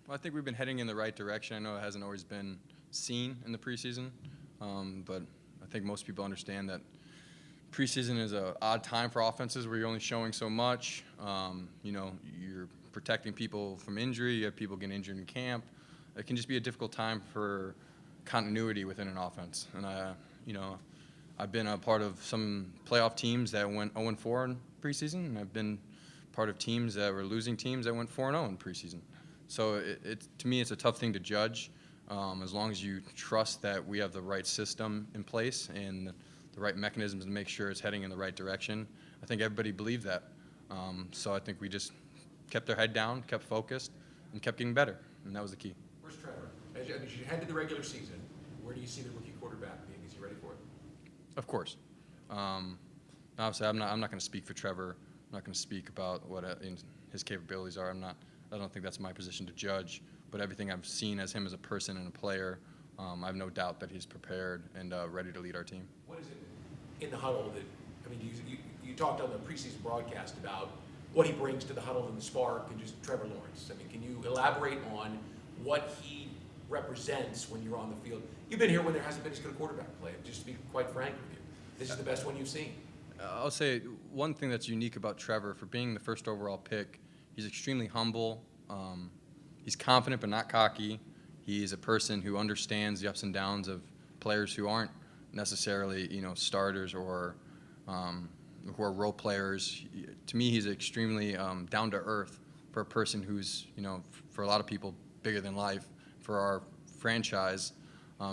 Well, I think we've been heading in the right direction. I know it hasn't always been seen in the preseason, but I think most people understand that preseason is an odd time for offenses where you're only showing so much. You're protecting people from injury. You have people getting injured in camp. It can just be a difficult time for continuity within an offense. And I've been a part of some playoff teams that went 0-4 in preseason, and I've been part of teams that were losing teams that went 4-0 in preseason. So to me, it's a tough thing to judge. As long as you trust that we have the right system in place and the right mechanisms to make sure it's heading in the right direction. I think everybody believed that. So I think we just kept their head down, kept focused, and kept getting better, and that was the key. Where's Trevor? As you head to the regular season, where do you see the rookie quarterback being? Is he ready for it? Of course. Obviously, I'm not going to speak for Trevor. I'm not going to speak about what his capabilities are. I don't think that's my position to judge. But everything I've seen as him as a person and a player, I have no doubt that he's prepared and ready to lead our team. What is it in the huddle that, I mean, you talked on the preseason broadcast about what he brings to the huddle and the spark and just Trevor Lawrence. I mean, can you elaborate on what he represents when you're on the field? You've been here when there hasn't been as good a quarterback play. Just to be quite frank with you, this is the best one you've seen. I'll say one thing that's unique about Trevor, for being the first overall pick, he's extremely humble. He's confident but not cocky. He's a person who understands the ups and downs of players who aren't necessarily, starters or who are role players. To me, he's extremely down to earth for a person who's, for a lot of people, bigger than life. For our franchise,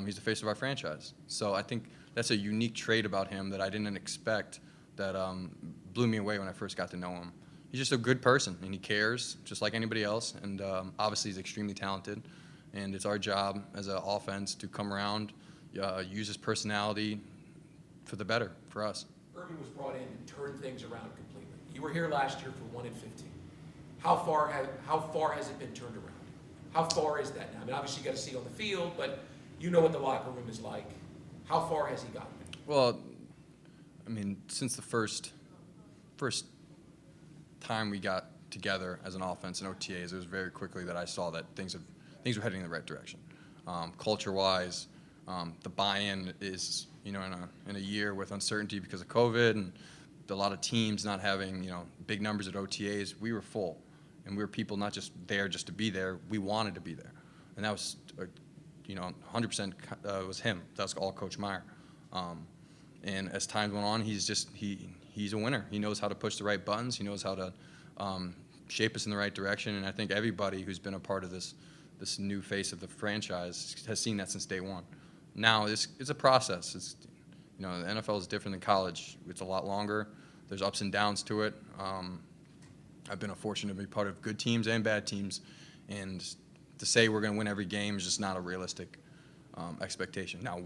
he's the face of our franchise. So I think that's a unique trait about him that I didn't expect, that blew me away when I first got to know him. He's just a good person, and he cares just like anybody else, and obviously he's extremely talented, and it's our job as an offense to come around, use his personality for the better for us. Urban was brought in and turned things around completely. You were here last year for 1-15. How far has it been turned around? How far is that now? I mean, obviously you got to see it on the field, but you know what the locker room is like. How far has he gotten? Well, I mean, since the first time we got together as an offense in OTAs, it was very quickly that I saw that things were heading in the right direction. Culture-wise, the buy-in is, in a year with uncertainty because of COVID and a lot of teams not having, big numbers at OTAs, we were full. And we were people not just there just to be there, we wanted to be there. And that was, 100% was him. That was all Coach Meyer. And as time went on, he's a winner. He knows how to push the right buttons. He knows how to shape us in the right direction. And I think everybody who's been a part of this new face of the franchise has seen that since day one. Now it's a process. The NFL is different than college. It's a lot longer. There's ups and downs to it. I've been fortunate to be part of good teams and bad teams, and to say we're going to win every game is just not a realistic expectation. Now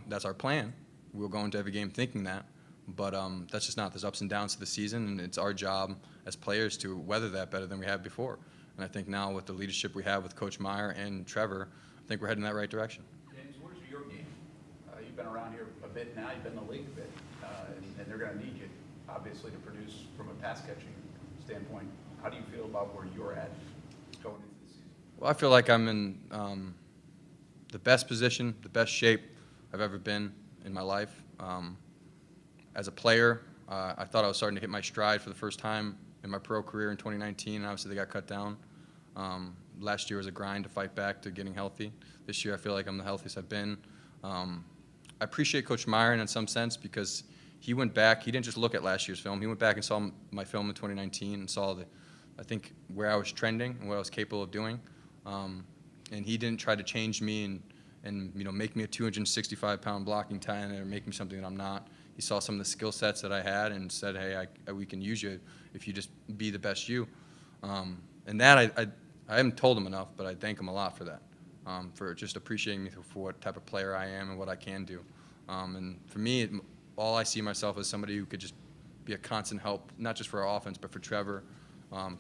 that's our plan. We'll go into every game thinking that, but that's just not. There's ups and downs to the season, and it's our job as players to weather that better than we have before. And I think now with the leadership we have with Coach Meyer and Trevor, I think we're heading in that right direction. James, where's your game? You've been around here a bit now. You've been in the league a bit, and they're going to need you, obviously, to produce from a pass-catching standpoint. How do you feel about where you're at going into the season? Well, I feel like I'm in the best position, the best shape I've ever been in my life. As a player, I thought I was starting to hit my stride for the first time in my pro career in 2019, and obviously they got cut down. Last year was a grind to fight back to getting healthy. This year I feel like I'm the healthiest I've been. I appreciate Coach Meyer in some sense because he went back. He didn't just look at last year's film. He went back and saw my film in 2019 and saw I think where I was trending and what I was capable of doing. And he didn't try to change me and make me a 265-pound blocking tight end or make me something that I'm not. He saw some of the skill sets that I had and said, hey, we can use you if you just be the best you. And that I haven't told him enough, but I thank him a lot for that, for just appreciating me for what type of player I am and what I can do. And for me, all I see myself as somebody who could just be a constant help, not just for our offense, but for Trevor.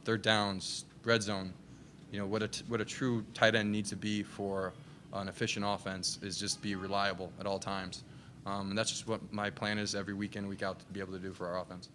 Third downs, red zone. What a true tight end needs to be for an efficient offense is just be reliable at all times. And that's just what my plan is every week in, week out to be able to do for our offense.